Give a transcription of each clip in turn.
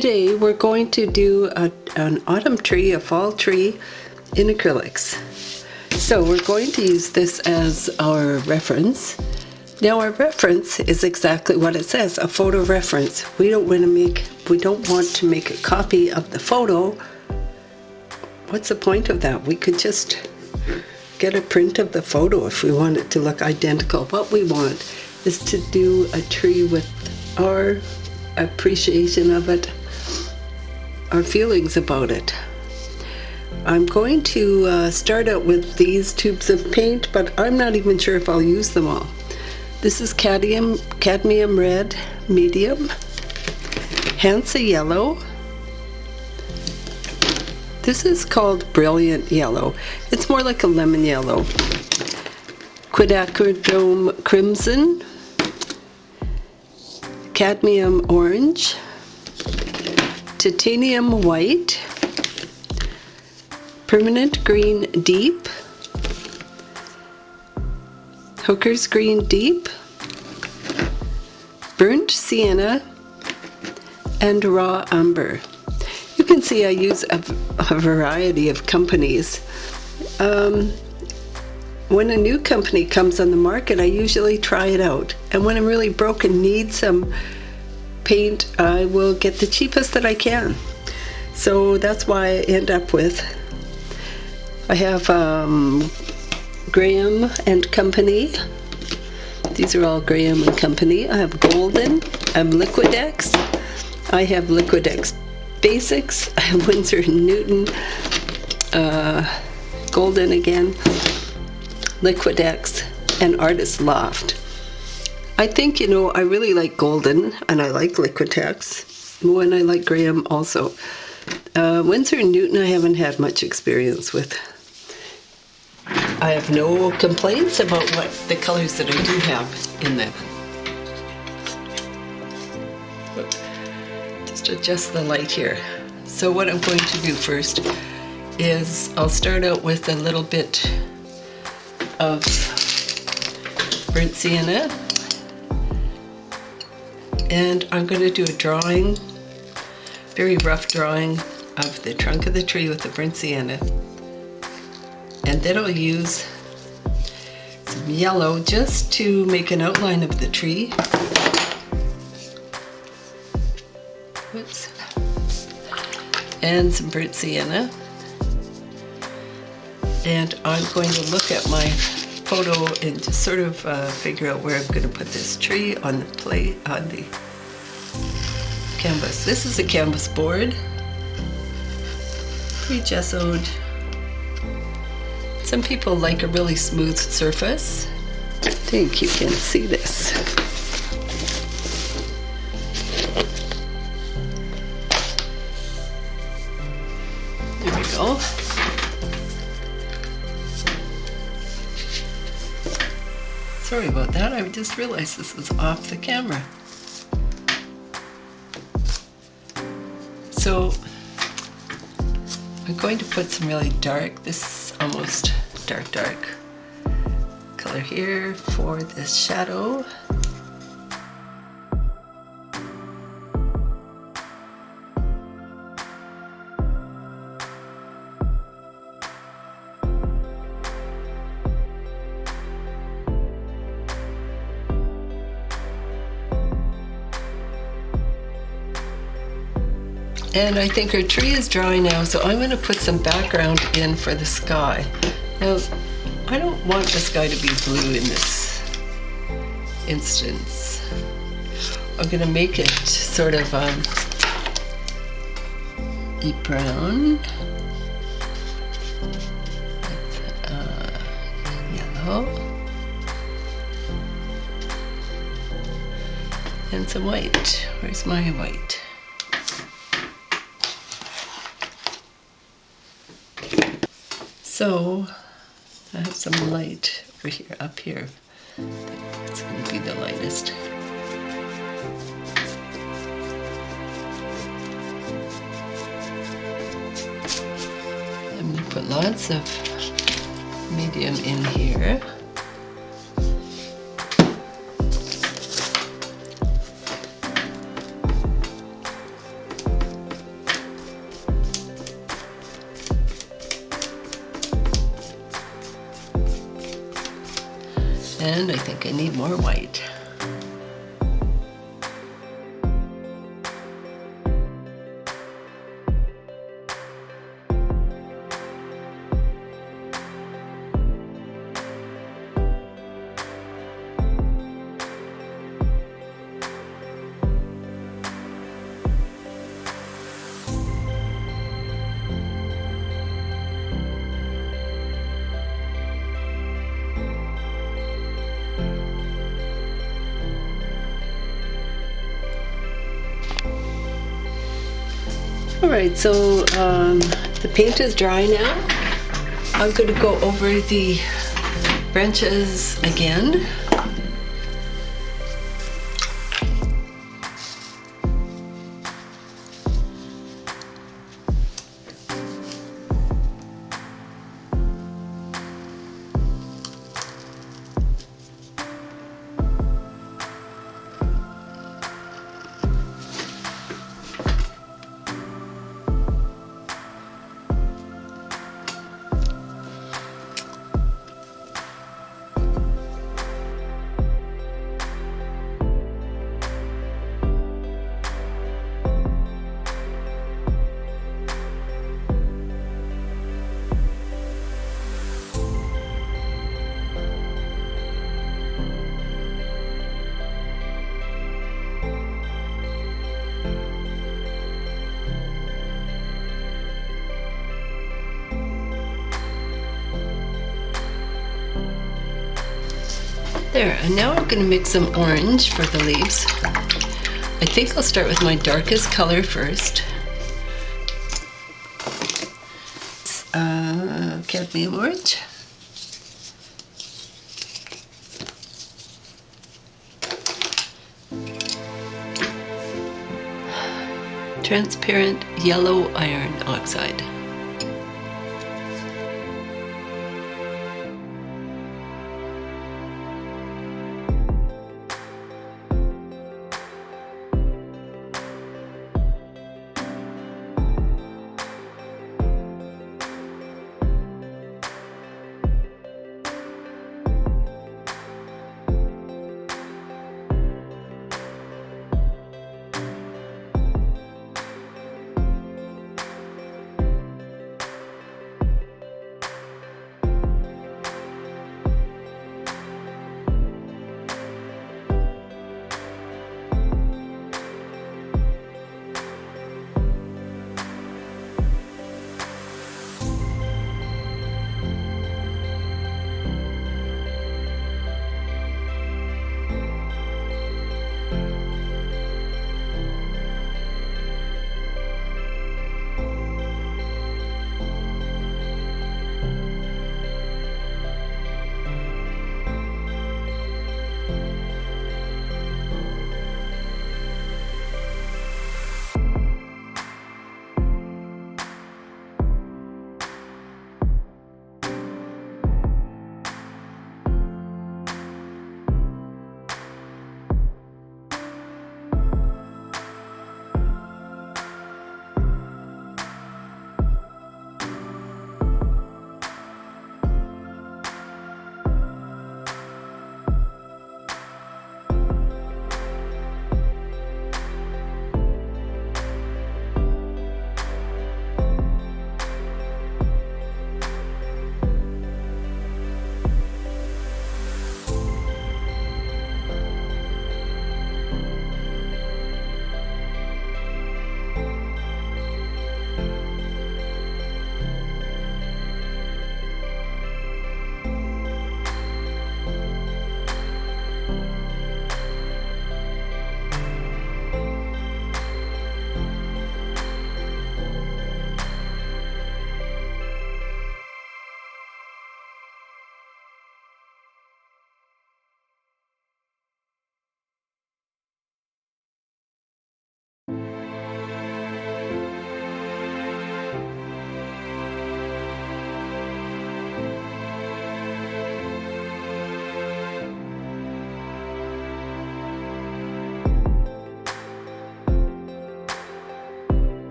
Today we're going to do an autumn tree, a fall tree in acrylics. So we're going to use this as our reference. Now our reference is exactly what it says, a photo reference. We don't want to make a copy of the photo. What's the point of that? We could just get a print of the photo if we want it to look identical. What we want is to do a tree with our appreciation of it, our feelings about it. I'm going to start out with these tubes of paint, but I'm not even sure if I'll use them all. This is Cadmium Red Medium, Hansa Yellow. This is called Brilliant Yellow. It's more like a lemon yellow. Quinadone Crimson, Cadmium Orange, Titanium White, Permanent Green Deep, Hooker's Green Deep, Burnt Sienna, and Raw Umber. You can see I use a variety of companies. When a new company comes on the market, I usually try it out. And when I'm really broke and need some paint, I will get the cheapest that I can. So that's why I end up with, I have Graham and Company. These are all Graham and Company. I have Golden, I have Liquidex, I have Liquidex Basics, I have Winsor & Newton, Golden again, Liquidex, and Artist Loft. I think, I really like Golden, and I like Liquidex, and I like Graham also. Winsor & Newton I haven't had much experience with. I have no complaints about what the colors that I do have in them. Just adjust the light here. So what I'm going to do first is I'll start out with a little bit of burnt sienna, and I'm going to do a drawing, very rough drawing of the trunk of the tree with the burnt sienna. And then I'll use some yellow just to make an outline of the tree. Oops. And some burnt sienna. And I'm going to look at my photo and just sort of figure out where I'm going to put this tree on the canvas. This is a canvas board, pre-gessoed. Some people like a really smooth surface. I think you can see this. There we go. Sorry about that, I just realized this is off the camera. So I'm going to put some really dark, this almost dark color here for this shadow. And I think our tree is dry now, so I'm going to put some background in for the sky. Now, I don't want the sky to be blue in this instance. I'm going to make it sort of deep brown with yellow and some white. Where's my white? So I have some light over here, up here. It's going to be the lightest. I'm going to put lots of medium in here. And I think I need more white. Alright, so the paint is dry now. I'm going to go over the branches again. There, and now I'm going to mix some orange for the leaves. I think I'll start with my darkest color first. Cadmium Orange. Transparent yellow iron oxide.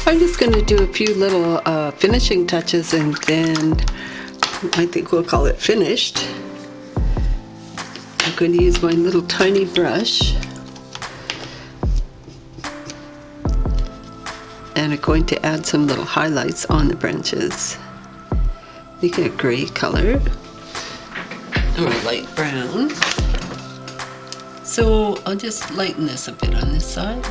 I'm just going to do a few little finishing touches, and then I think we'll call it finished. I'm going to use my little tiny brush, and I'm going to add some little highlights on the branches. Make it a gray color or a light brown. So I'll just lighten this a bit on this side.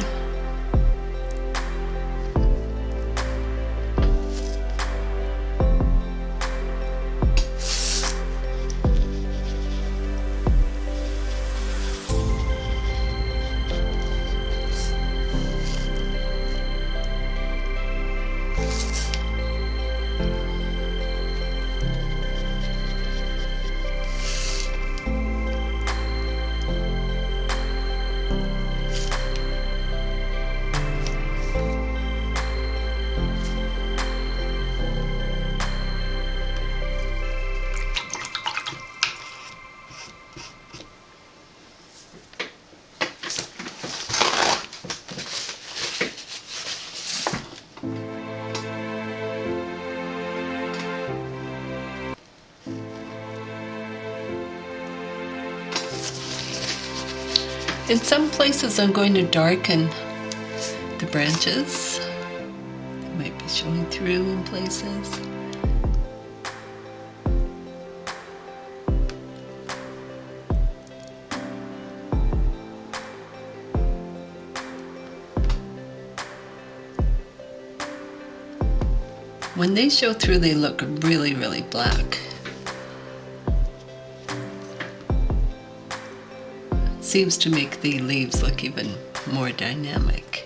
In some places I'm going to darken the branches. They might be showing through in places. When they show through, they look really, really black. Seems to make the leaves look even more dynamic.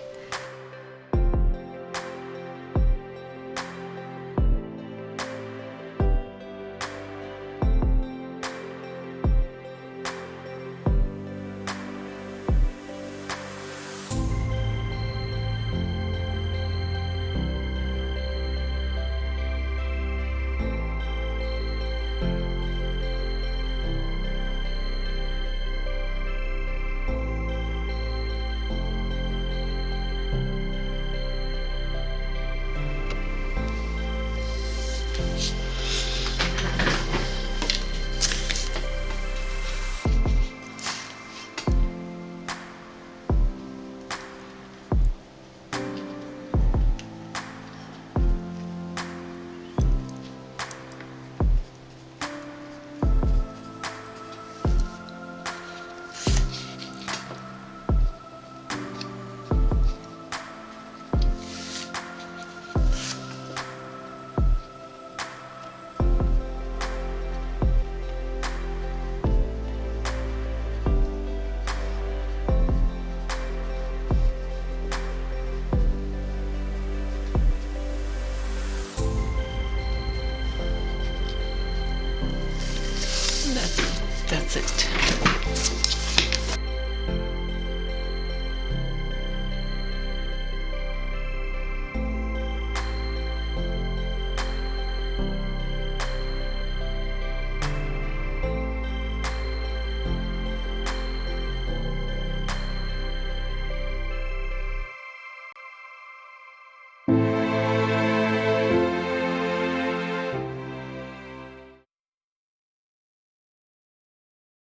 That's it.